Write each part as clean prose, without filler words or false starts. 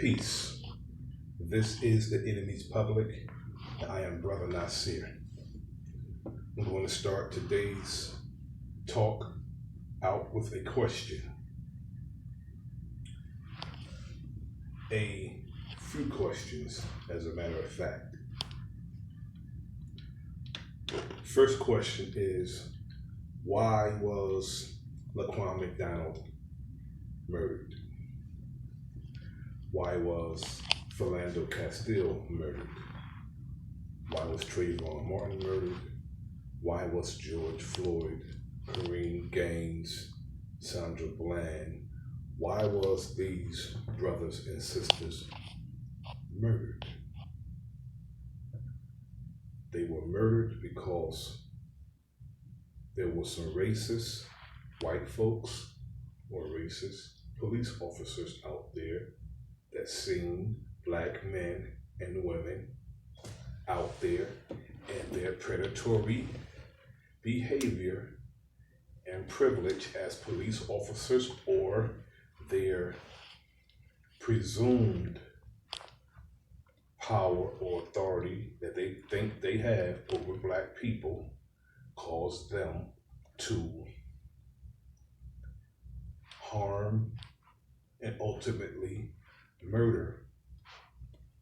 Peace. This is the Enemy's Public, and I am Bro.Nasir. I'm going to start today's talk out with a question. A few questions, as a matter of fact. First question is, why was Laquan McDonald murdered? Why was Philando Castile murdered? Why was Trayvon Martin murdered? Why was George Floyd, Kareem Gaines, Sandra Bland, why was these brothers and sisters murdered? They were murdered because there were some racist white folks or racist police officers out there that seen black men and women out there and their predatory behavior and privilege as police officers, or their presumed power or authority that they think they have over black people, caused them to harm and ultimately murder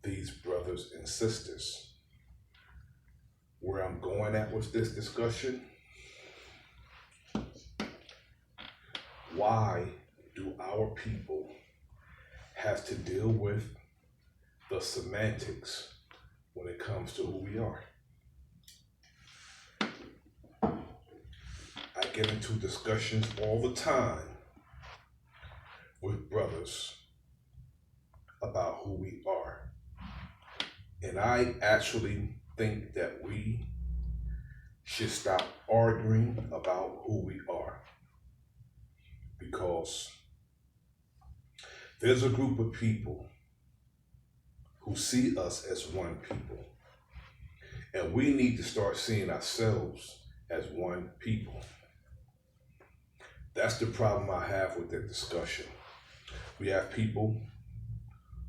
these brothers and sisters. Where I'm going at with this discussion, why do our people have to deal with the semantics when it comes to who we are? I get into discussions all the time with brothers about who we are. And I actually think that we should stop arguing about who we are, because there's a group of people who see us as one people, and we need to start seeing ourselves as one people. That's the problem I have with that discussion. We have people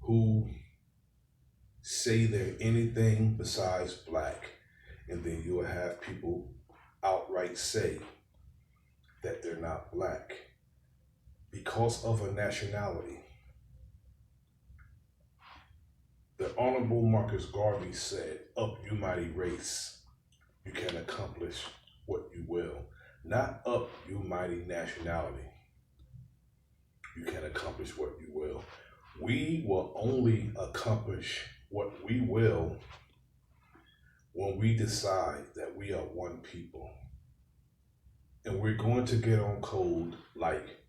who say they're anything besides black, and then you'll have people outright say that they're not black because of a nationality. The Honorable Marcus Garvey said, "Up, you mighty race, you can accomplish what you will." Not up, you mighty nationality, you can accomplish what you will. We will only accomplish what we will when we decide that we are one people. And we're going to get on code like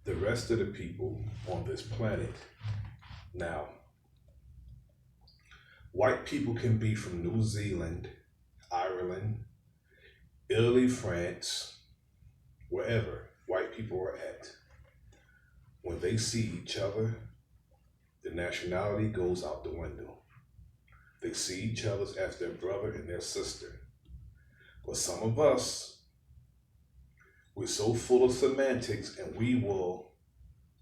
the rest of the people on this planet. Now, white people can be from New Zealand, Ireland, Italy, France, wherever white people are at. When they see each other, the nationality goes out the window. They see each other as their brother and their sister. But some of us, we're so full of semantics, and we will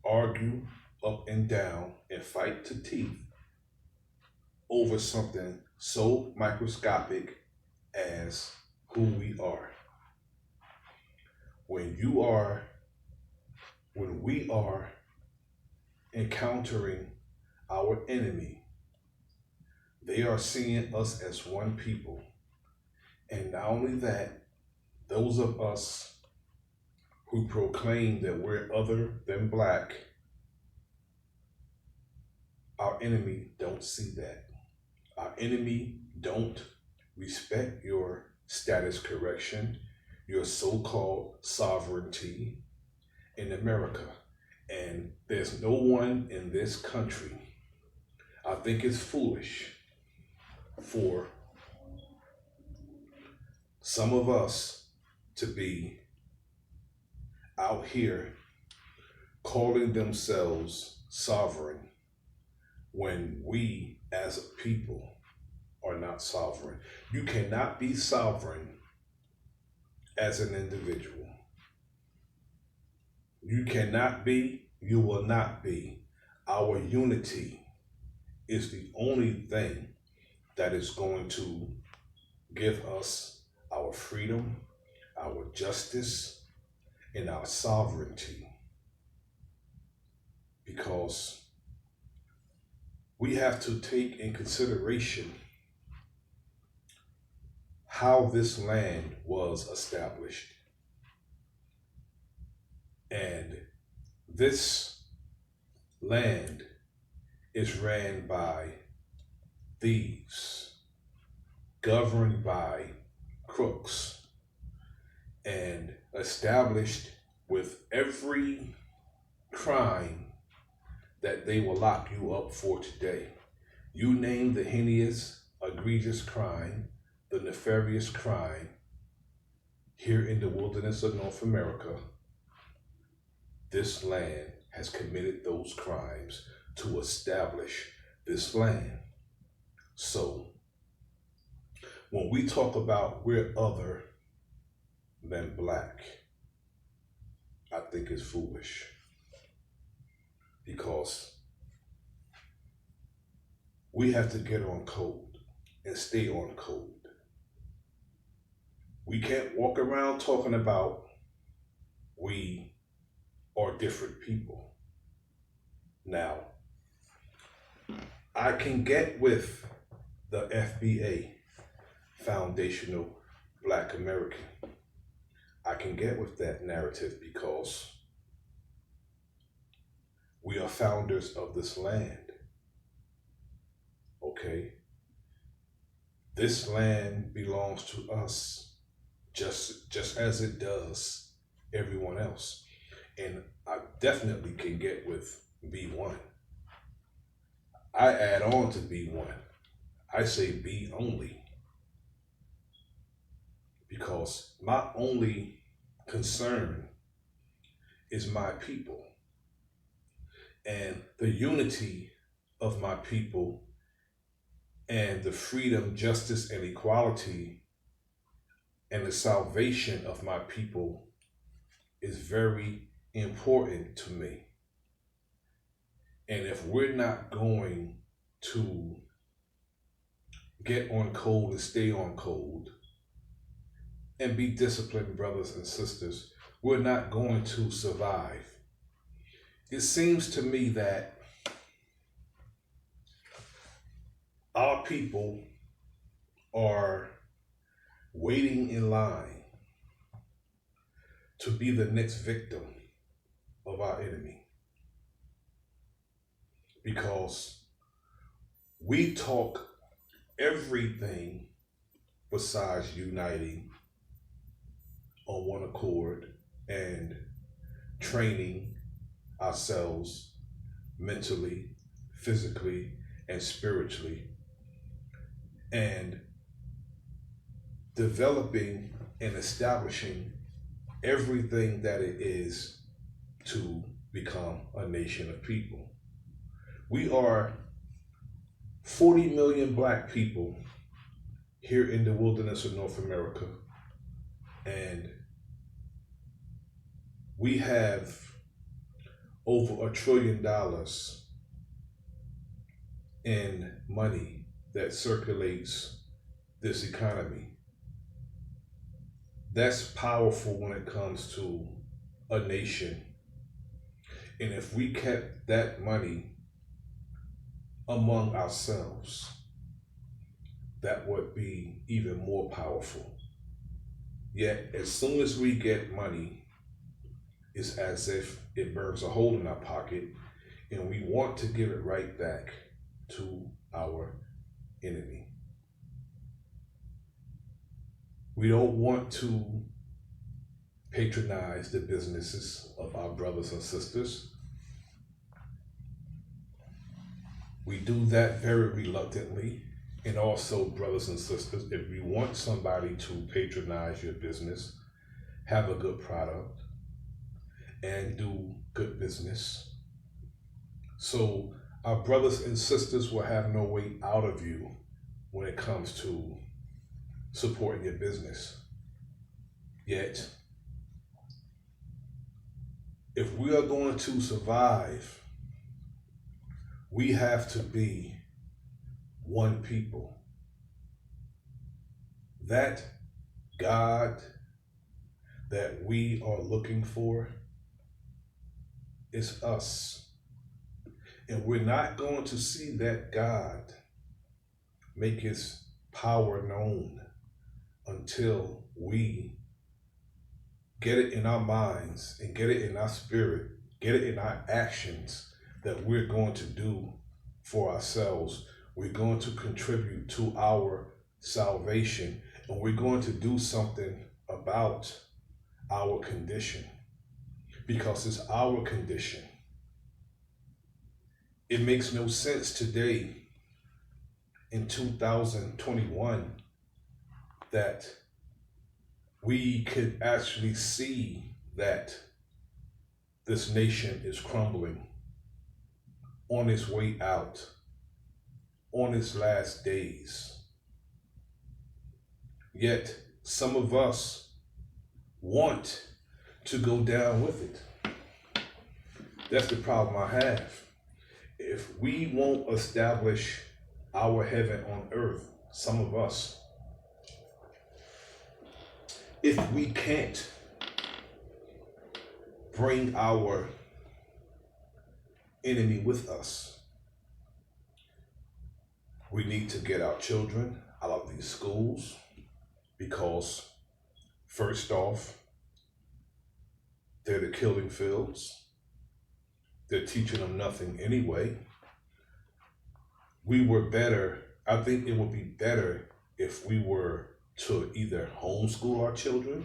argue up and down and fight to teeth over something so microscopic as who we are. When we are encountering our enemy, they are seeing us as one people. And not only that, those of us who proclaim that we're other than black, our enemy don't see that. Our enemy don't respect your status correction, your so-called sovereignty in America. And there's no one in this country, I think it's foolish for some of us to be out here calling themselves sovereign when we as a people are not sovereign. You cannot be sovereign as an individual. You cannot be, you will not be. Our unity is the only thing that is going to give us our freedom, our justice, and our sovereignty. Because we have to take in consideration how this land was established. And this land is ran by thieves, governed by crooks, and established with every crime that they will lock you up for today. You name the heinous, egregious crime, the nefarious crime here in the wilderness of North America, this land has committed those crimes to establish this land. So, when we talk about we're other than black, I think it's foolish. Because we have to get on code and stay on code. We can't walk around talking about we are different people. Now, I can get with the FBA, Foundational Black American. I can get with that narrative because we are founders of this land. Okay? This land belongs to us just as it does everyone else. And I definitely can get with B1. I add on to B1. I say B only. Because my only concern is my people and the unity of my people and the freedom, justice, and equality and the salvation of my people is very important to me. And if we're not going to get on code and stay on code and be disciplined brothers and sisters, we're not going to survive. It seems to me that our people are waiting in line to be the next victim of our enemy. Because we talk everything besides uniting on one accord and training ourselves mentally, physically, and spiritually, and developing and establishing everything that it is to become a nation of people. We are 40 million black people here in the wilderness of North America, and we have over $1 trillion in money that circulates this economy. That's powerful when it comes to a nation. And if we kept that money among ourselves, that would be even more powerful. Yet, as soon as we get money, it's as if it burns a hole in our pocket, and we want to give it right back to our enemy. We don't want to patronize the businesses of our brothers and sisters. We do that very reluctantly. And also, brothers and sisters, if you want somebody to patronize your business, have a good product, and do good business, so our brothers and sisters will have no way out of you when it comes to supporting your business. Yet, if we are going to survive, we have to be one people. That God that we are looking for is us. And we're not going to see that God make his power known until we get it in our minds and get it in our spirit, get it in our actions that we're going to do for ourselves. We're going to contribute to our salvation, and we're going to do something about our condition, because it's our condition. It makes no sense today in 2021 that we could actually see that this nation is crumbling, on its way out, on its last days. Yet some of us want to go down with it. That's the problem I have. If we won't establish our heaven on earth, some of us, if we can't bring our enemy with us, we need to get our children out of these schools, because first off, they're the killing fields. They're teaching them nothing anyway. I think it would be better if we were to either homeschool our children,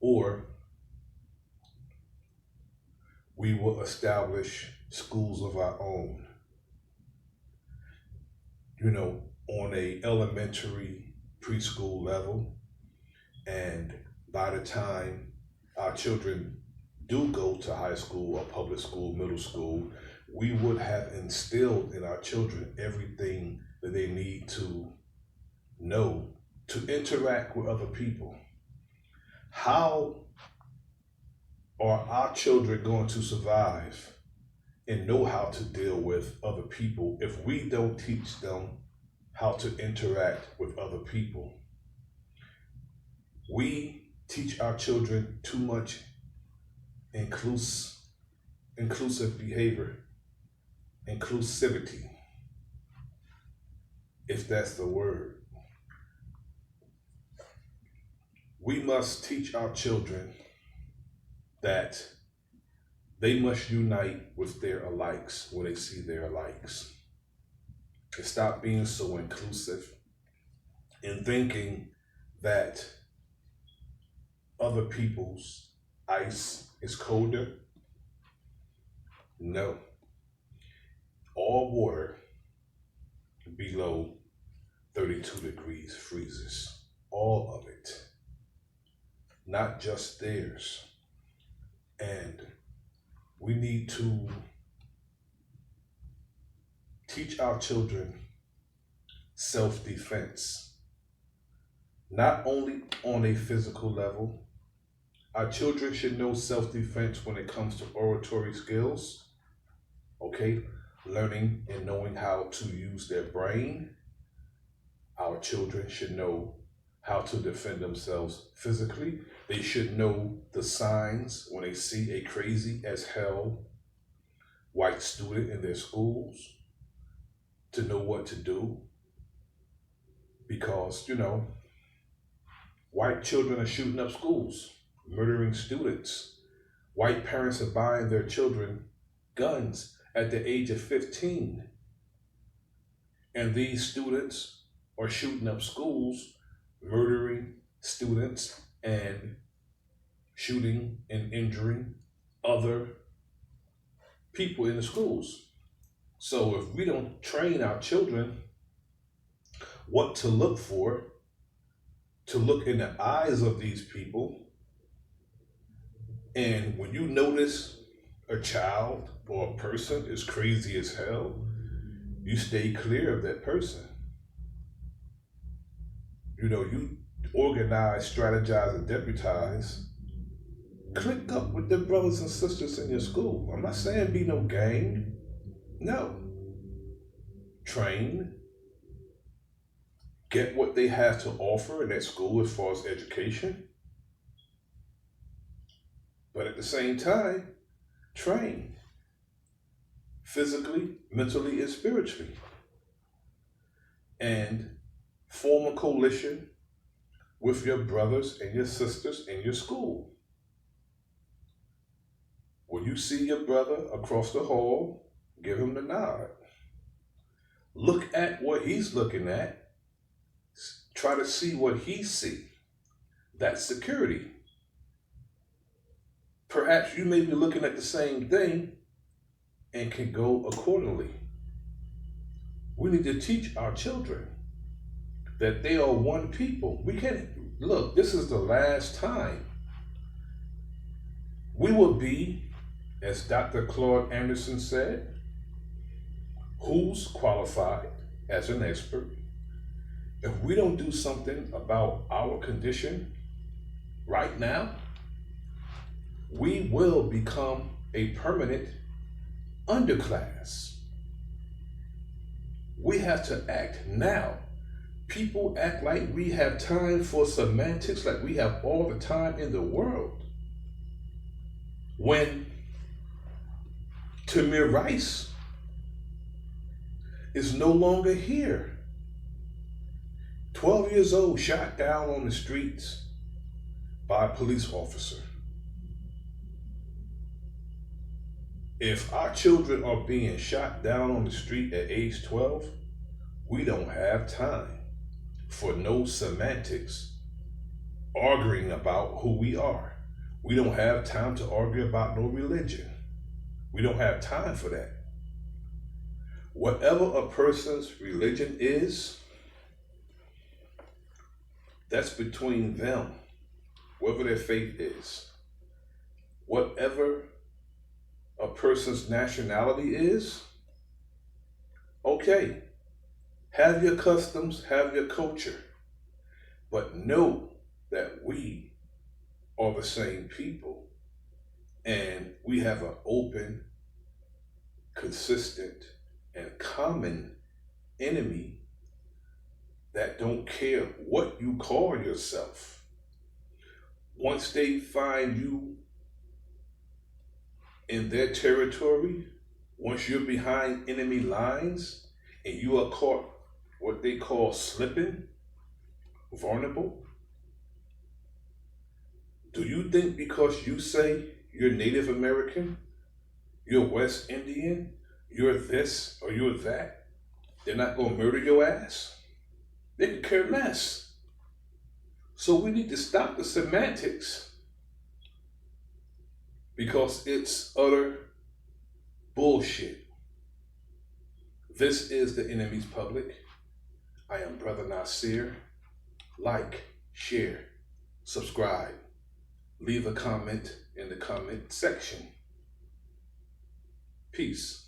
or we will establish schools of our own, on a elementary, preschool level. And by the time our children do go to high school or public school, middle school, we would have instilled in our children everything that they need to know to interact with other people. How are our children going to survive and know how to deal with other people if we don't teach them how to interact with other people? We teach our children too much inclusive behavior, inclusivity, if that's the word. We must teach our children that they must unite with their alikes when they see their alikes, and stop being so inclusive and thinking that other people's ice is colder. No. All water below 32 degrees freezes. All of it. Not just theirs. And we need to teach our children self-defense, not only on a physical level. Our children should know self-defense when it comes to oratory skills, okay? Learning and knowing how to use their brain. Our children should know how to defend themselves physically. They should know the signs when they see a crazy as hell white student in their schools, to know what to do. Because, white children are shooting up schools, murdering students. White parents are buying their children guns at the age of 15. And these students are shooting up schools, murdering students, and shooting and injuring other people in the schools. So if we don't train our children what to look for, to look in the eyes of these people, and when you notice a child or a person is crazy as hell, you stay clear of that person. You organize, strategize, and deputize. Click up with the brothers and sisters in your school. I'm not saying be no gang. No. train, get what they have to offer in that school as far as education, but at the same time, train physically, mentally, and spiritually, and form a coalition with your brothers and your sisters in your school. When you see your brother across the hall, give him the nod. Look at what he's looking at. Try to see what he sees. That's security. Perhaps you may be looking at the same thing and can go accordingly. We need to teach our children that they are one people. We can't look, this is the last time. We will be, as Dr. Claude Anderson said, who's qualified as an expert? If we don't do something about our condition right now, we will become a permanent underclass. We have to act now. People act like we have time for semantics, like we have all the time in the world. When Tamir Rice is no longer here. 12 years old, shot down on the streets by a police officer. If our children are being shot down on the street at age 12, we don't have time for no semantics arguing about who we are. We don't have time to argue about no religion. We don't have time for that. Whatever a person's religion is, that's between them, whatever their faith is. Whatever a person's nationality is, okay, have your customs, have your culture, but know that we are the same people and we have an open, consistent, and common enemy that don't care what you call yourself. Once they find you in their territory, once you're behind enemy lines and you are caught what they call slipping, vulnerable, do you think because you say you're Native American, you're West Indian, you're this or you're that, they're not going to murder your ass? They could care less. So we need to stop the semantics because it's utter bullshit. This is the enemy's public. I am Bro.Nasir. Like, share, subscribe, leave a comment in the comment section. Peace.